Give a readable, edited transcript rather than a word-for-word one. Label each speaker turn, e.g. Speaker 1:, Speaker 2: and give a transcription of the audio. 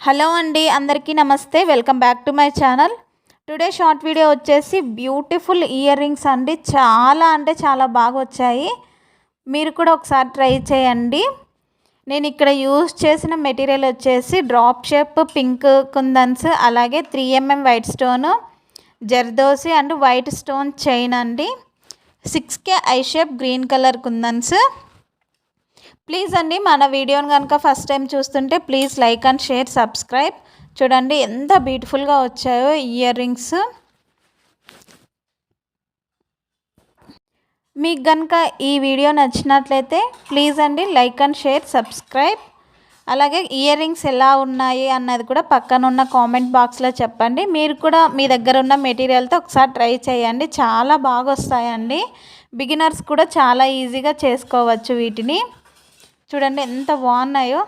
Speaker 1: Hello అండి, అందరికీ నమస్తే. Welcome back to my channel. Today short video వచ్చేసి బ్యూటిఫుల్ ఇయర్ రింగ్స్ అండి. చాలా అంటే చాలా బాగా వచ్చాయి. మీరు కూడా ఒకసారి ట్రై చేయండి. నేను ఇక్కడ యూజ్ చేసిన మెటీరియల్ వచ్చేసి డ్రాప్ షేప్ పింక్ కుందన్స్, అలాగే 3mm white stone, zardozi and white stone chain అండి. 6K I shape green colour kundans. Please అండి, మన వీడియోని కనుక ఫస్ట్ టైం చూస్తుంటే please like and share, subscribe. చూడండి ఎంత బ్యూటిఫుల్గా వచ్చాయో ఇయర్ రింగ్స్. మీకు కనుక ఈ వీడియో నచ్చినట్లయితే ప్లీజ్ అండి లైక్ అండ్ షేర్, సబ్స్క్రైబ్. అలాగే ఇయర్ రింగ్స్ ఎలా ఉన్నాయి అన్నది కూడా పక్కన ఉన్న కామెంట్ బాక్స్లో చెప్పండి. మీరు కూడా మీ దగ్గర ఉన్న మెటీరియల్తో ఒకసారి ట్రై చేయండి. చాలా బాగా వస్తాయండి. బిగినర్స్ కూడా చాలా ఈజీగా చేసుకోవచ్చు వీటిని. చూడండి ఎంత బాగున్నాయో.